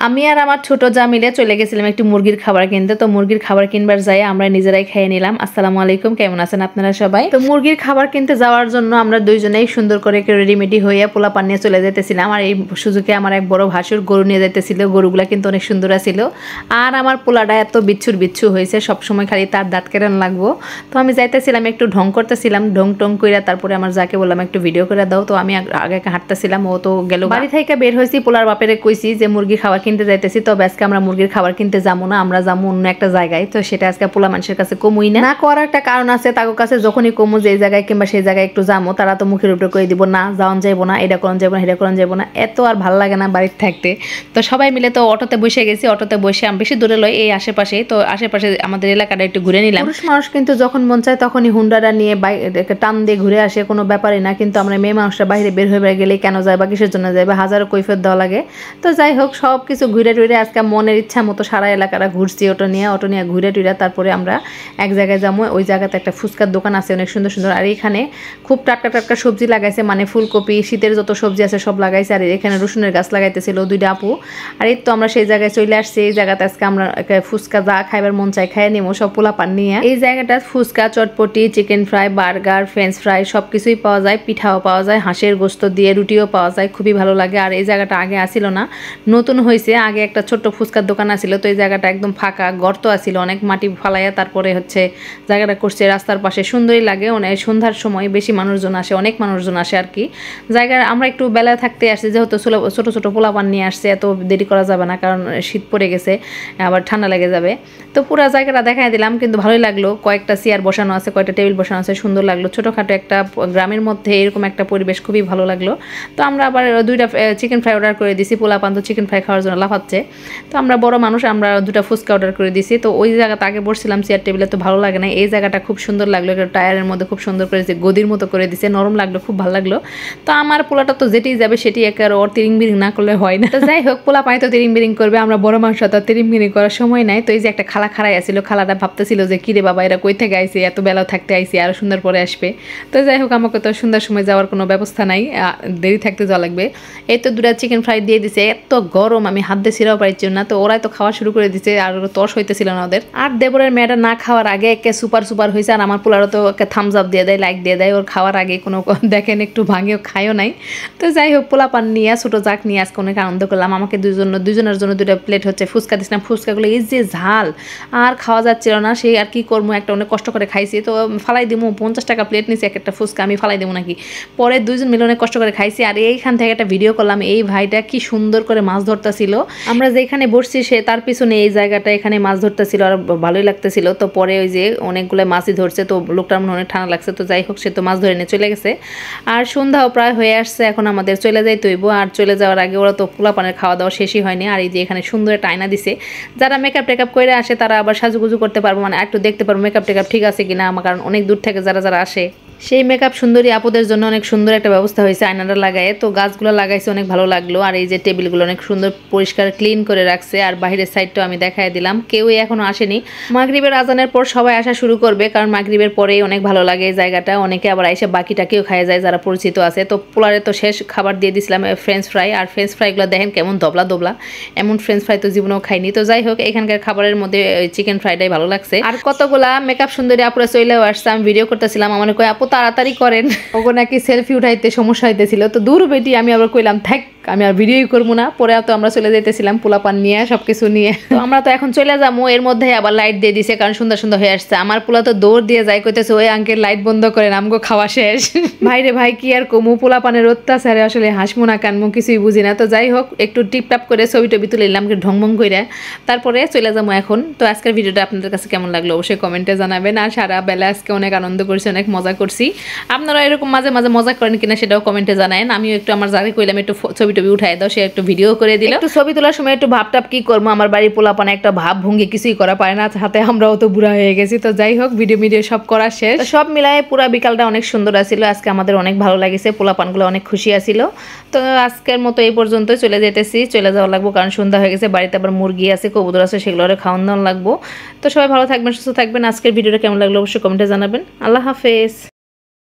আমি আর আমার ছোট যা মিলে চলে গেছিলাম একটু মুরগির খাবার কিনতে। তো মুরগির খাবার কিনবার যাই আমরা নিজেরাই খেয়ে নিলাম। আসসালামু আলাইকুম, কেমন আছেন আপনারা সবাই? তো মুরগির খাবার কিনতে যাওয়ার জন্য আমরা দুইজনেই সুন্দর করে রেডিমেডি হয়ে পোলাপান নিয়ে চলে যেতেছিলাম। আর এই সুযোগে আমার এক বড় ভাসুর গরু নিয়ে যেতেছিল। গরুগুলা কিন্তু অনেক সুন্দর ছিল। আর আমার পোলাটা এত বিচ্ছু হয়েছে, সবসময় খালি তার দাঁত কেরান লাগবো। তো আমি যাইতেছিলাম, একটু ঢং করতেছিলাম, ঢং টং কইরা তারপরে আমার যাকে বললাম একটু ভিডিও করে দাও। তো আমি আগে হাঁটতেছিলাম, ও তো গেল। বাড়ি থেকে বের হয়েছি, পোলার বাপেরে কইছি যে মুরগির খাবার কিনতে যাইতেছি। তো আজকে আমরা মুরগির খাবার কিনতে যাবো না, আমরা যাবো অন্য একটা জায়গায়। তো সেটা আজকে পোলা মানুষের কাছে কমুই না করার একটা কারণ আছে। তাদের কাছে যখনই কমু যে জায়গায় কিংবা সেই জায়গায় একটু যাবো, তারা তো মুখের উপরে কয়ে দিব না যাওয়ান যাইবো না, এটা করন যাইবো না, এটা করন যাইবো না। এত আর ভাল লাগে না বাড়িতে থাকতে। তো সবাই মিলে তো অটোতে বসে গেছি। অটোতে বসে আমি বেশি দূরে লই, এই আশেপাশে। তো আশেপাশে আমাদের এলাকাটা একটু ঘুরে নিলাম। পুরুষ মানুষ কিন্তু যখন মন চায় তখনই হুন্ডাটা নিয়ে টান দিয়ে ঘুরে আসে, কোনো ব্যাপারই না। কিন্তু আমরা মেয়ে মানুষরা বাইরে বের হয়ে গেলে কেন যায় বা কিসের জন্য যায় বা হাজারো কৈফিয়ত দেওয়া লাগে। তো যাই হোক, সব কিছু ঘুরে টুরে আজকে মনের ইচ্ছা মতো সারা এলাকাটা ঘুরছি অটো নিয়ে ঘুরে টুরে। তারপরে আমরা এক জায়গায় যাবো। ওই জায়গাতে একটা ফুচকার দোকান আছে অনেক সুন্দর সুন্দর। আর এখানে খুব টাটকা সবজি লাগাইছে, মানে ফুলকপি, শীতের যত সবজি আছে সব লাগাইছে। আর এখানে রসুনের গাছ লাগাইতেছিল দুইটা আপু। আর এই তো আমরা সেই জায়গায় চলে আসছি। এই জায়গাতে আজকে আমরা ফুচকা যা খাইবার মন চাই খাইয়ে নিবো, সব পোলা পান নিয়ে। এই জায়গাটা fuchka, chotpoti, chicken fry, burger, French fry সবকিছুই পাওয়া যায়। পিঠাও পাওয়া যায়, হাঁসের গোস্ত দিয়ে রুটিও পাওয়া যায়, খুবই ভালো লাগে। আর এই জায়গাটা আগে আসিল না, নতুন হয়েছে। আগে একটা ছোট্ট ফুচকার দোকান আছিল। তো এই জায়গাটা একদম ফাঁকা, গর্ত আছিল, অনেক মাটি ফালাইয়া তারপরে জায়গাটা করছে রাস্তার পাশে। সুন্দরই লাগে। অনেক সন্ধ্যার সময় বেশি মানুষজন আসে, অনেক মানুষজন আসে আর কি। জায়গায় আমরা একটু বেলা থাকতে আসছি, যেহেতু ছোট পোলাপান নিয়ে আসছে, এত দেরি করা যাবে না, কারণ শীত পড়ে গেছে, আবার ঠান্ডা লেগে যাবে। তো পুরো জায়গাটা দেখাই দিলাম, কিন্তু ভালোই লাগলো। কয়েকটা চেয়ার বসানো আছে, কয়েকটা টেবিল বসানো আছে, সুন্দর লাগলো। ছোটোখাটো একটা গ্রামের মধ্যে এরকম একটা পরিবেশ খুবই ভালো লাগলো। তো আমরা আবার দুইটা চিকেন ফ্রাই অর্ডার করে দিছি। পোলাপান তো চিকেন ফ্রাই খাওয়ার জন্য লাফাচ্ছে। তো আমরা বড় মানুষ, আমরা দুটা ফুচকা অর্ডার করে দিছি। তো ওই জায়গাতে আগে বসছিলাম চেয়ার টেবিলে, তো ভালো লাগে না। এই জায়গাটা খুব সুন্দর লাগলো, একটা টায়ারের মধ্যে খুব সুন্দর করে গদির মতো করে দিছে, নরম লাগলো, খুব ভালো লাগলো। তো আমার পোলাটা তো যেতেই যাবে, সেটি একেবারে ওর তিরিং বিরিং না করলে হয় না। তো যাই হোক, পোলা পানি তো তিরিং বিরিং করবে, আমরা বড় মানুষ তো তিরিং বিরিং করার সময় নাই। তো এই যে একটা খালা খাড়াই আসছিল, খালাটা ভাবতেছিল যে কিরে বাবা এরা কই থেকে আইসে, এত বেলা থাকতে আইসি, আরো সুন্দর পরে আসবে। তো যাই হোক, আমাকে তো সুন্দর সময় যাওয়ার কোনো ব্যবস্থা নাই, দেরি থাকতে যাওয়া লাগবে। এই তো দুটা চিকেন ফ্রাই দিয়ে দিছে। এত গরম, আমি হাত দিয়ে ছিঁড়াও পারছি না। তো ওরাই তো খাওয়া শুরু করে দিচ্ছে, আর তর্স হইতেছিল না ওদের। আর দেবরের মেয়েটা না খাওয়ার আগে একে সুপার হয়েছে। আর আমার পোলারও তো একে থামস আপ দিয়ে দেয়, লাইক দিয়ে দেয়। ওর খাওয়ার আগে কোনো দেখেন একটু ভাঙেও খায়ও নাই। তো যাই হোক, পোলা পান নিয়ে ছোটো জাক নিয়ে আজকে অনেক আনন্দ করলাম। আমাকে দুজনের জন্য দুটা প্লেট ফুচকা দিছিলাম। ফুচকাগুলো এই যে ঝাল, আর খাওয়া যাচ্ছিল না। সেই আর কি করবো, একটা অনেক কষ্ট করে খাইছি। তো ফালাই দিব, 50 টাকা প্লেট নিছি এক একটা ফুচকা, আমি ফালাই দেবো নাকি। পরে দুইজন মিলে অনেক কষ্ট করে খাইছি। আর এইখান থেকে একটা ভিডিও করলাম, এই ভাইটা কি সুন্দর করে মাছ ধরতেছিল। আমরা যেখানে বসছি সে তার পিছনে এই জায়গাটা, এখানে মাছ ধরতেছিল, আর ভালোই লাগতেছিল। তো পরে ওই যে অনেকগুলো মাছই ধরছে। তো লোকটার মনে অনেক ঠান্ডা লাগছে। তো যাই হোক, সে তো মাছ ধরে নিয়ে চলে গেছে। আর সন্ধ্যাও প্রায় হয়ে আসছে, এখন আমাদের চলে যাইতে হইব। আর চলে যাওয়ার আগে ওরা তো পোলাপানের খাওয়া দাওয়া শেষই হয়নি। আর এই যে এখানে সুন্দর একটা আয়না দিছে, যারা মেকআপ টেকআপ করে আসে তারা আবার সাজুগুজু করতে পারবো, মানে একটু দেখতে পারবো মেকআপ টেকআপ ঠিক আছে কিনা। আমার কারণ অনেক দূর থেকে যারা আসে, সেই মেকআপ সুন্দরী আপুদের জন্য অনেক সুন্দর একটা ব্যবস্থা হয়েছে আয়নাটা লাগায়। তো গাছগুলো লাগাইছে, অনেক ভালো লাগলো। আর এই যে টেবিলগুলো অনেক সুন্দর পরিষ্কার ক্লিন করে রাখছে। আর বাইরের সাইডটাও আমি দেখাই দিলাম, কেউই এখনো আসেনি। মাগরিবের আজানের পর সবাই আসা শুরু করবে, কারণ মাগরিবের পরেই অনেক ভালো লাগে এই জায়গাটা। অনেকে আবার এসে বাকিটাকেও খাওয়া যায় যারা পরিচিত আছে। তো পোলারে তো শেষ খাবার দিয়ে দিয়েছিলাম ফ্রেঞ্চ ফ্রাই। আর ফ্রেঞ্চ ফ্রাইগুলো দেখেন কেমন দবলা, এমন ফ্রেঞ্চ ফ্রাই তো জীবনেও খাইনি। তো যাই হোক, এখানকার খাবারের মধ্যে চিকেন ফ্রাইটাই ভালো লাগছে। আর কতগুলা মেকআপ সুন্দরী আপুরা চলেও আসছে, আমি ভিডিও করতেছিলাম। আমার কই আপু তাড়াতাড়ি করেন, ওগো নাকি সেলফি উঠাইতে সমস্যা হইতেছিল। তো দূর বেটি, আমি আবার কইলাম থাক, আমি আর ভিডিওই করবো না। পরে তো আমরা চলে যেতেছিলাম পোলাপান নিয়ে, সবকিছু নিয়ে। তো আমরা তো এখন চলে যাবো। এর মধ্যে আবার লাইট দিয়ে দিছে, কারণ সুন্দর হয়ে আসছে। আমার পোলা তো দৌড় দিয়ে যাই, কইতেছে ওই আঙ্কেল লাইট বন্ধ করেন, আমগো খাওয়া শেষ। ভাইরে ভাই, কি আর কমু, পোলাপানের অত্যাচারে আসলে হাসমু না কানমু, কিছুই বুঝি না। তো যাই হোক, একটু টিপটাপ করে ছবি টবি তুলে নিলাম ঢংভং করে, তারপরে চলে যাবো এখন। তো আজকের ভিডিওটা আপনাদের কাছে কেমন লাগলো অবশ্যই কমেন্টে জানাবেন। আর সারা বেলা আজকে অনেক আনন্দ করছি, অনেক মজা করছি। আপনারা এরকম মাঝে মাঝে মজা করেন কিনা সেটাও কমেন্টে জানায়েন। আমিও একটু আমার যাকে কইলাম একটু ছবি টবি উঠাই দাও, সে একটু ভিডিও করে দিল। একটু ছবি তোলার সময় একটু ভাবটাপ কি করবো, আমার বাড়ির পোলাপানে একটা ভাব ভঙ্গি কিছুই করা পারে না, হাতে আমরাও তো বুড়া হয়ে গেছি। তো যাই হোক, ভিডিও সব করা শেষ। সব মিলায় পুরা বিকালটা অনেক সুন্দর আছিল। আজকে আমাদের অনেক ভালো লাগেছে, পোলাপানগুলো অনেক খুশি আছিল। তো আজকের মতো এই পর্যন্ত চলে যেতেছি, চলে যাওয়া লাগবো, কারণ সন্ধ্যা হয়ে গেছে। বাড়িতে আবার মুরগি আছে, কবুতর আছে, সেগুলো খাওয়ান দাওয়ান লাগবো। তো সবাই ভালো থাকবেন, সুস্থ থাকবেন। আজকের ভিডিওটা কেমন লাগলো অবশ্যই কমেন্টে জানাবেন। আল্লাহ হাফেজ।